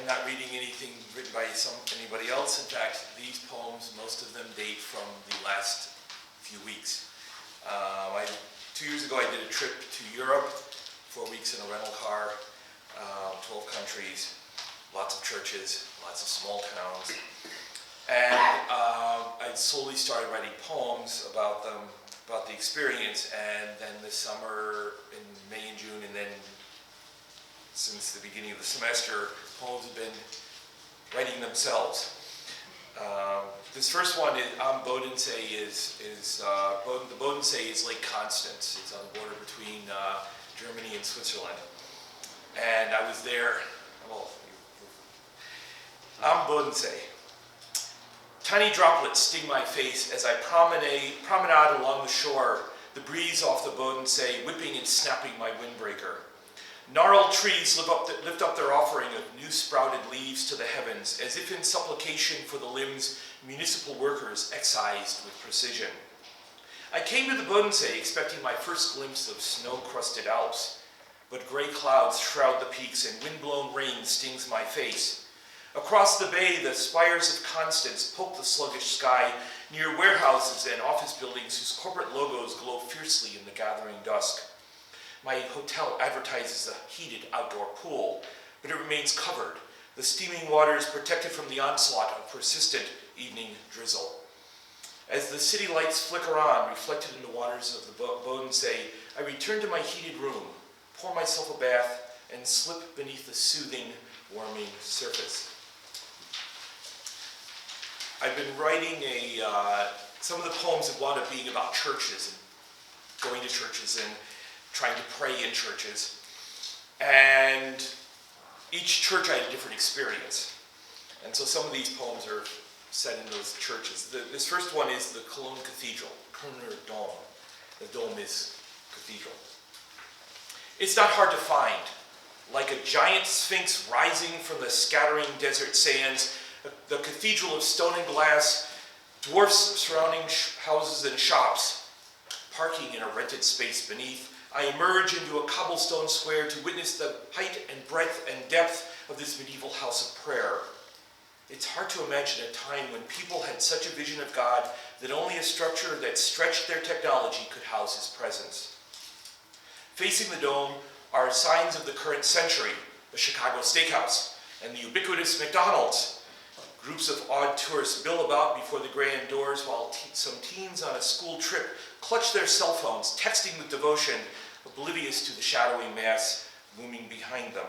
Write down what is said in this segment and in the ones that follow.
I'm not reading anything written by anybody else. In fact, these poems, most of them date from the last few weeks. 2 years ago I did a trip to Europe, 4 weeks in a rental car, 12 countries, lots of churches, lots of small towns. And I slowly started writing poems about them, about the experience, and then this summer in May and June, and then since the beginning of the semester, poems have been writing themselves. This first one on Bodensee the Bodensee is Lake Constance. It's on the border between Germany and Switzerland. And I was there, on Bodensee. Tiny droplets sting my face as I promenade along the shore, the breeze off the Bodensee whipping and snapping my windbreaker. Gnarled trees lift up their offering of new sprouted leaves to the heavens, as if in supplication for the limbs municipal workers excised with precision. I came to the Bodensee expecting my first glimpse of snow-crusted Alps, but gray clouds shroud the peaks and wind-blown rain stings my face. Across the bay, the spires of Constance poke the sluggish sky near warehouses and office buildings whose corporate logos glow fiercely in the gathering dusk. My hotel advertises a heated outdoor pool, but it remains covered, the steaming waters protected from the onslaught of persistent evening drizzle. As the city lights flicker on, reflected in the waters of the Bodensee, I return to my heated room, pour myself a bath, and slip beneath the soothing, warming surface. I've been writing some of the poems have wound up being about churches, and going to churches and trying to pray in churches. And each church I had a different experience. And so some of these poems are set in those churches. This first one is the Cologne Cathedral, Kölner Dom. The dome is cathedral. It's not hard to find. Like a giant sphinx rising from the scattering desert sands, the cathedral of stone and glass dwarfs surrounding houses and shops. Parking in a rented space beneath, I emerge into a cobblestone square to witness the height and breadth and depth of this medieval house of prayer. It's hard to imagine a time when people had such a vision of God that only a structure that stretched their technology could house his presence. Facing the dome are signs of the current century, the Chicago Steakhouse and the ubiquitous McDonald's. Groups of odd tourists mill about before the grand doors while some teens on a school trip clutch their cell phones, texting with devotion, oblivious to the shadowy mass looming behind them.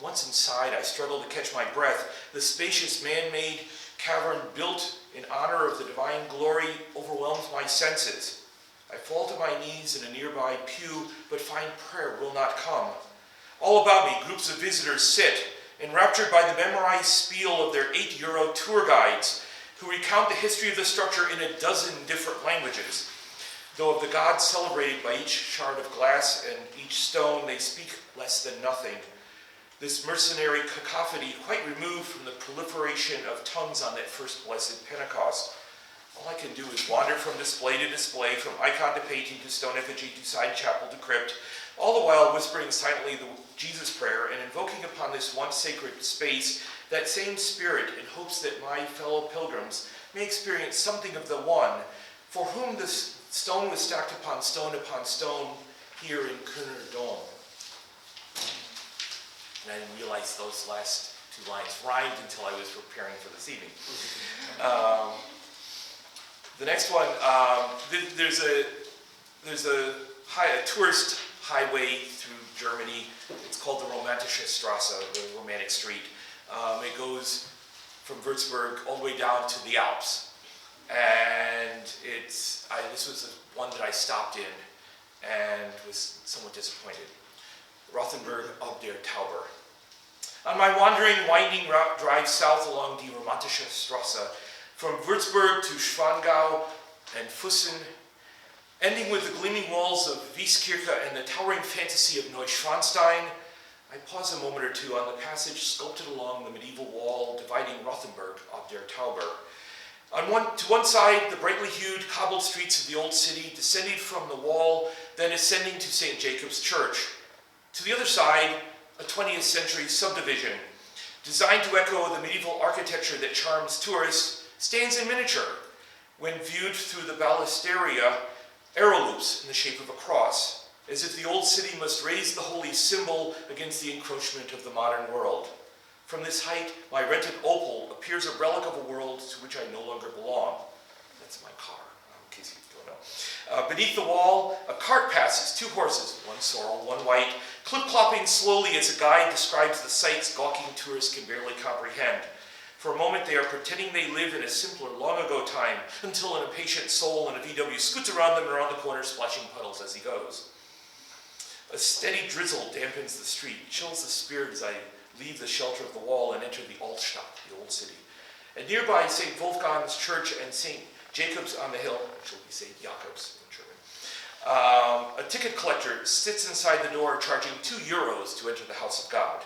Once inside, I struggle to catch my breath. The spacious man-made cavern built in honor of the divine glory overwhelms my senses. I fall to my knees in a nearby pew, but find prayer will not come. All about me, groups of visitors sit, enraptured by the memorized spiel of their €8 tour guides, who recount the history of the structure in a dozen different languages. Though of the gods celebrated by each shard of glass and each stone, they speak less than nothing. This mercenary cacophony quite removed from the proliferation of tongues on that first blessed Pentecost. All I can do is wander from display to display, from icon to painting to stone effigy to side chapel to crypt, all the while whispering silently the Jesus prayer and invoking upon this once sacred space that same spirit in hopes that my fellow pilgrims may experience something of the one for whom this stone was stacked upon stone here in Kölner Dom. And I didn't realize those last two lines rhymed until I was preparing for this evening. The next one, there's a tourist highway through Germany. It's called the Romantische Straße, the Romantic Street. It goes from Würzburg all the way down to the Alps. And this was the one that I stopped in and was somewhat disappointed. Rothenburg of der Tauber. On my winding drive south along die Romantische Straße, from Würzburg to Schwangau and Füssen, ending with the gleaming walls of Wieskirche and the towering fantasy of Neuschwanstein, I pause a moment or two on the passage sculpted along the medieval wall dividing Rothenburg of der Tauber. To one side, the brightly hued cobbled streets of the old city descending from the wall, then ascending to St. Jacob's Church. To the other side, a 20th century subdivision, designed to echo the medieval architecture that charms tourists, stands in miniature when viewed through the balusteria arrow loops in the shape of a cross, as if the old city must raise the holy symbol against the encroachment of the modern world. From this height, my rented opal appears a relic of a world to which I no longer belong. That's my car, in case you don't know. Beneath the wall, a cart passes, 2 horses, one sorrel, one white, clip-clopping slowly as a guide describes the sights gawking tourists can barely comprehend. For a moment, they are pretending they live in a simpler, long-ago time, until an impatient soul in a VW scoots around them and around the corner, splashing puddles as he goes. A steady drizzle dampens the street, chills the spirit as I leave the shelter of the wall and enter the Altstadt, the old city. And nearby, St. Wolfgang's Church and St. Jacob's on the Hill, which will be St. Jakobs in German. A ticket collector sits inside the door charging €2 to enter the house of God.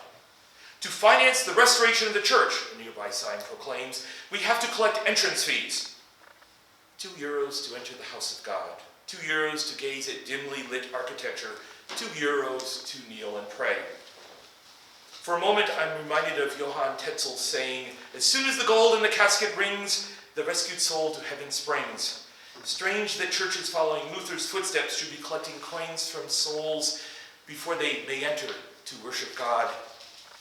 To finance the restoration of the church, a nearby sign proclaims, we have to collect entrance fees. €2 to enter the house of God. €2 to gaze at dimly lit architecture. €2 to kneel and pray. For a moment, I'm reminded of Johann Tetzel's saying, as soon as the gold in the casket rings, the rescued soul to heaven springs. Strange that churches following Luther's footsteps should be collecting coins from souls before they may enter to worship God.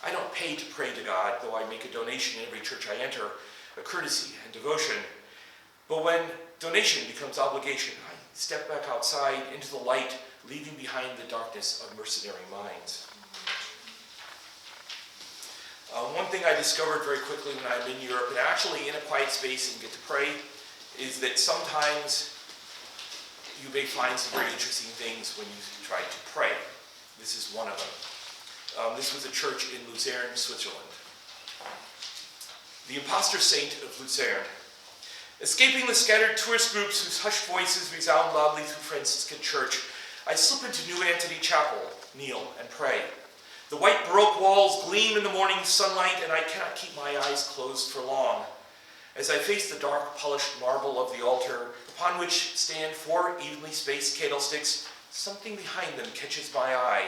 I don't pay to pray to God, though I make a donation in every church I enter, a courtesy and devotion. But when donation becomes obligation, I step back outside into the light, leaving behind the darkness of mercenary minds. One thing I discovered very quickly when I'm in Europe, and actually in a quiet space and get to pray, is that sometimes you may find some very interesting things when you try to pray. This is one of them. This was a church in Luzern, Switzerland. The Impostor Saint of Luzern. Escaping the scattered tourist groups whose hushed voices resound loudly through Franciscan church, I slip into New Antony Chapel, kneel, and pray. The white Baroque walls gleam in the morning sunlight, and I cannot keep my eyes closed for long. As I face the dark, polished marble of the altar, upon which stand 4 evenly spaced candlesticks, something behind them catches my eye.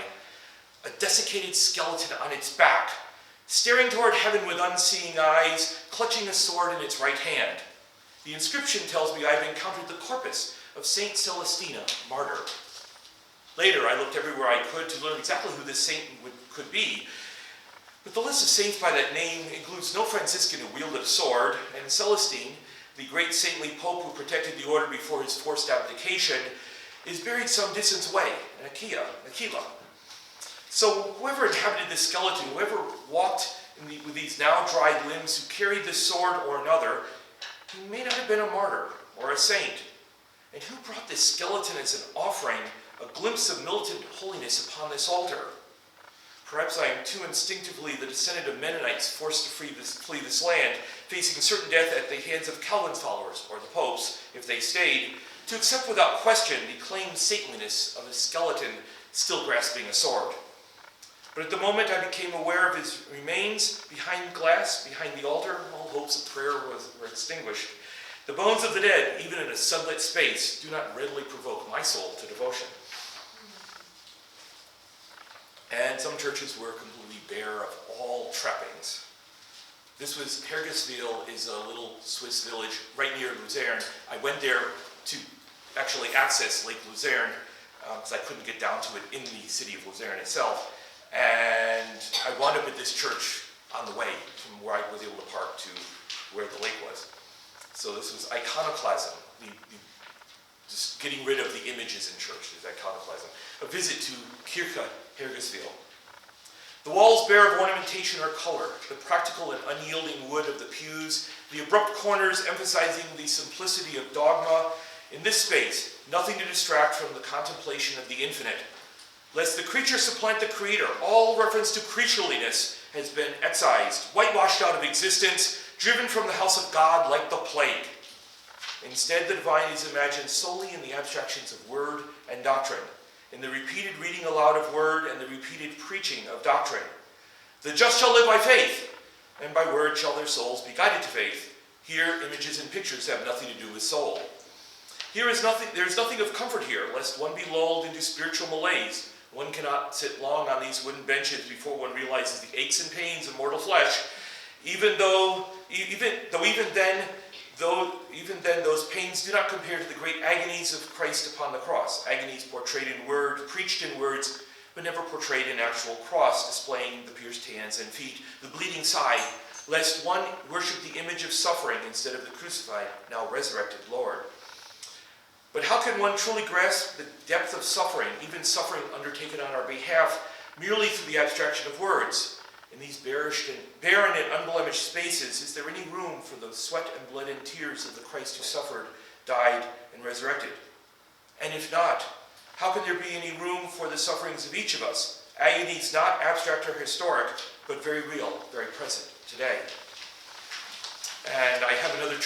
A desiccated skeleton on its back, staring toward heaven with unseeing eyes, clutching a sword in its right hand. The inscription tells me I have encountered the corpus of Saint Celestina, martyr. Later, I looked everywhere I could to learn exactly who this saint could be. But the list of saints by that name includes no Franciscan who wielded a sword, and Celestine, the great saintly pope who protected the order before his forced abdication, is buried some distance away in Aquila. So whoever inhabited this skeleton, whoever walked with these now dried limbs, who carried this sword or another, he may not have been a martyr or a saint. And who brought this skeleton as an offering, a glimpse of militant holiness upon this altar? Perhaps I am too instinctively the descendant of Mennonites forced to flee this land, facing certain death at the hands of Calvin's followers, or the popes, if they stayed, to accept without question the claimed saintliness of a skeleton still grasping a sword. But at the moment I became aware of his remains behind glass, behind the altar, all hopes of prayer were extinguished. The bones of the dead, even in a sunlit space, do not readily provoke my soul to devotion. And some churches were completely bare of all trappings. This was Hergiswil, is a little Swiss village right near Luzern. I went there to actually access Lake Luzern because I couldn't get down to it in the city of Luzern itself. And I wound up at this church on the way from where I was able to park to where the lake was. So this was Iconoclasm, just getting rid of the images in church, is Iconoclasm. A visit to Kirche Hergiswil. The walls bare of ornamentation or color, the practical and unyielding wood of the pews, the abrupt corners emphasizing the simplicity of dogma. In this space, nothing to distract from the contemplation of the infinite. Lest the creature supplant the creator, all reference to creatureliness has been excised, whitewashed out of existence, driven from the house of God like the plague. Instead, the divine is imagined solely in the abstractions of word and doctrine, in the repeated reading aloud of word and the repeated preaching of doctrine. The just shall live by faith, and by word shall their souls be guided to faith. Here, images and pictures have nothing to do with soul. There is nothing of comfort here, lest one be lulled into spiritual malaise. One cannot sit long on these wooden benches before one realizes the aches and pains of mortal flesh, Even then, those pains do not compare to the great agonies of Christ upon the cross. Agonies portrayed in words, preached in words, but never portrayed in actual cross, displaying the pierced hands and feet, the bleeding side, lest one worship the image of suffering instead of the crucified, now resurrected Lord. But how can one truly grasp the depth of suffering, even suffering undertaken on our behalf, merely through the abstraction of words? In these barren and unblemished spaces, is there any room for the sweat and blood and tears of the Christ who suffered, died, and resurrected? And if not, how can there be any room for the sufferings of each of us? Agonies not abstract or historic, but very real, very present today. And I have another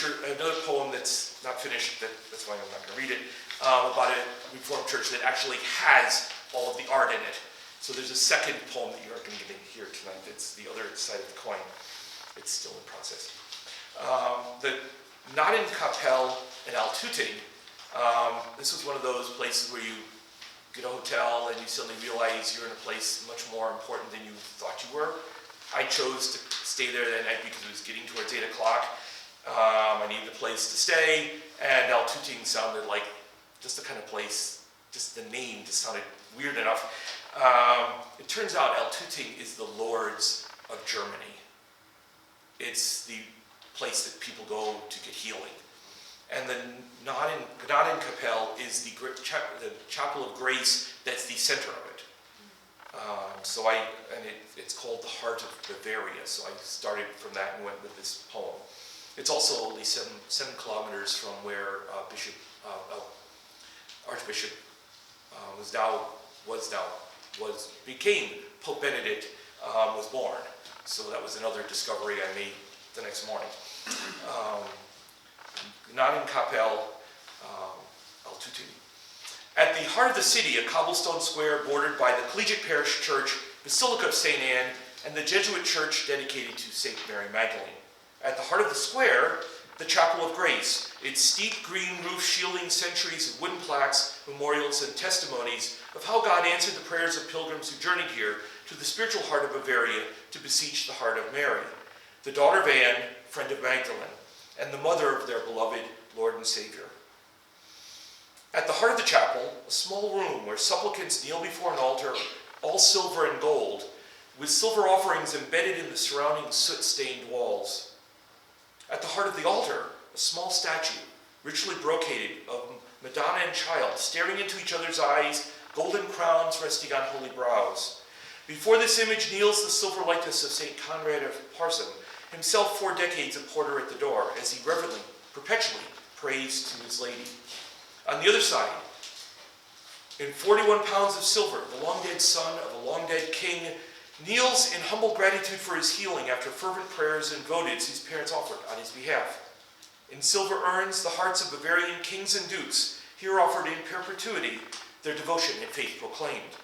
poem that's not finished, that's why I'm not going to read it, about a Reformed church that actually has all of the art in it. So there's a second poem that you are going to hear tonight that's the other side of the coin. It's still in process. The Gnadenkapelle in Altötting, this was one of those places where you get a hotel and you suddenly realize you're in a place much more important than you thought you were. I chose to stay there that night because it was getting towards 8 o'clock. I needed a place to stay, and Altötting sounded like just the kind of place, just the name just sounded weird enough. It turns out Altötting is the Lord's of Germany. It's the place that people go to get healing. And the Gnadenkapelle is the Chapel of Grace that's the center of it. It's called the Heart of Bavaria, so I started from that and went with this poem. It's also only 7 kilometers from where Archbishop became Pope Benedict, was born. So that was another discovery I made the next morning. Gnadenkapelle, Altötting. At the heart of the city, a cobblestone square bordered by the Collegiate Parish Church, Basilica of St. Anne, and the Jesuit church dedicated to St. Mary Magdalene. At the heart of the square, the Chapel of Grace, its steep green roof shielding centuries of wooden plaques, memorials, and testimonies of how God answered the prayers of pilgrims who journeyed here to the spiritual heart of Bavaria to beseech the heart of Mary, the daughter of Anne, friend of Magdalene, and the mother of their beloved Lord and Savior. At the heart of the chapel, a small room where supplicants kneel before an altar, all silver and gold, with silver offerings embedded in the surrounding soot-stained walls. At the heart of the altar, a small statue, richly brocaded, of Madonna and Child, staring into each other's eyes, golden crowns resting on holy brows. Before this image kneels the silver likeness of St. Conrad of Parsum, himself 4 decades a porter at the door, as he reverently, perpetually prays to his lady. On the other side, in 41 pounds of silver, the long-dead son of a long-dead king kneels in humble gratitude for his healing after fervent prayers and votives his parents offered on his behalf. In silver urns, the hearts of Bavarian kings and dukes, here offered in perpetuity, their devotion and faith proclaimed.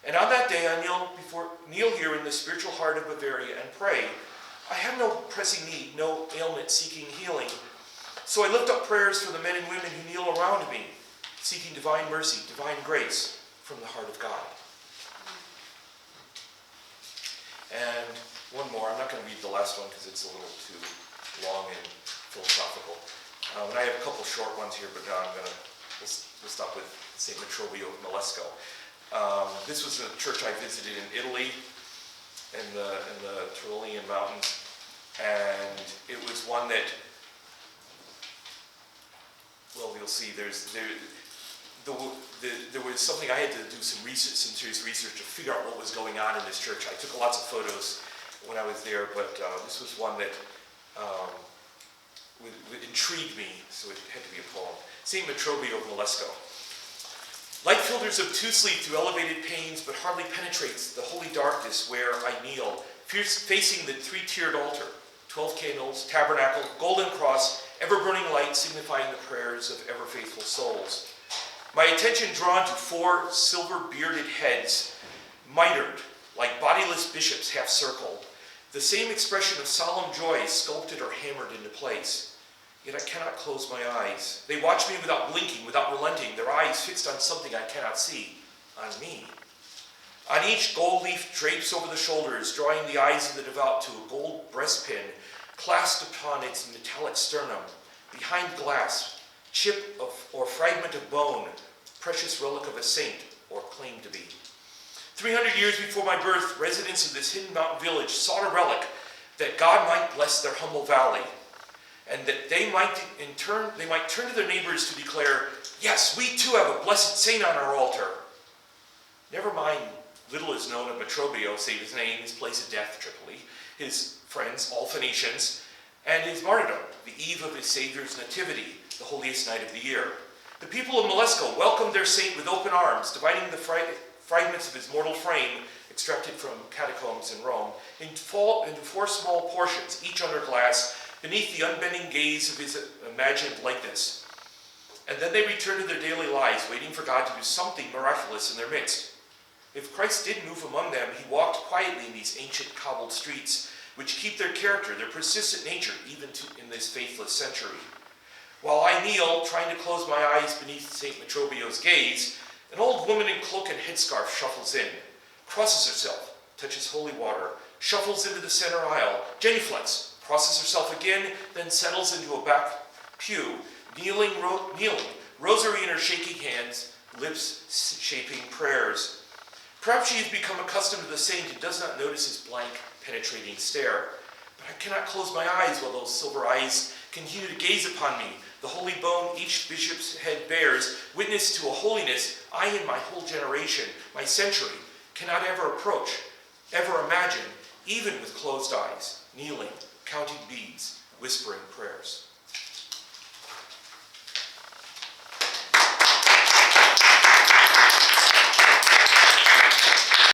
And on that day I kneel here in the spiritual heart of Bavaria and pray. I have no pressing need, no ailment seeking healing. So I lift up prayers for the men and women who kneel around me, seeking divine mercy, divine grace from the heart of God. And one more. I'm not going to read the last one because it's a little too long and philosophical. And I have a couple short ones here, but we'll stop with St. Metrobio of Malesco. This was a church I visited in Italy, in the Tyrolean mountains, and it was one that, well, you'll see. There was something I had to do some serious research to figure out what was going on in this church. I took lots of photos when I was there, but this was one that intrigued me, so it had to be a poem. St. Metrobio of Malesco. Light filters obtusely through elevated panes, but hardly penetrates the holy darkness where I kneel, facing the 3-tiered altar, 12 candles, tabernacle, golden cross, ever-burning light signifying the prayers of ever-faithful souls. My attention drawn to 4 silver-bearded heads, mitered like bodiless bishops half-circled, the same expression of solemn joy sculpted or hammered into place. Yet I cannot close my eyes. They watch me without blinking, without relenting, their eyes fixed on something I cannot see, on me. On each, gold leaf drapes over the shoulders, drawing the eyes of the devout to a gold breastpin clasped upon its metallic sternum. Behind glass, chip or fragment of bone, precious relic of a saint, or claimed to be. 300 years before my birth, residents of this hidden mountain village sought a relic that God might bless their humble valley, and that they might turn to their neighbors to declare, yes, we too have a blessed saint on our altar. Never mind, little is known of Metrobio, save his name, his place of death, Tripoli, his friends, all Phoenicians, and his martyrdom, the eve of his Savior's nativity, the holiest night of the year. The people of Malesco welcomed their saint with open arms, dividing the fragments of his mortal frame, extracted from catacombs in Rome, into 4 small portions, each under glass, beneath the unbending gaze of his imagined likeness. And then they returned to their daily lives, waiting for God to do something miraculous in their midst. If Christ did move among them, he walked quietly in these ancient cobbled streets, which keep their character, their persistent nature, even in this faithless century. While I kneel, trying to close my eyes beneath St. Metrobio's gaze, an old woman in cloak and headscarf shuffles in, crosses herself, touches holy water, shuffles into the center aisle, genuflects, crosses herself again, then settles into a back pew, kneeling, rosary in her shaking hands, lips shaping prayers. Perhaps she has become accustomed to the saint and does not notice his blank, penetrating stare. But I cannot close my eyes while those silver eyes continue to gaze upon me, the holy bone each bishop's head bears, witness to a holiness I and my whole generation, my century, cannot ever approach, ever imagine, even with closed eyes, kneeling, counting beads, whispering prayers.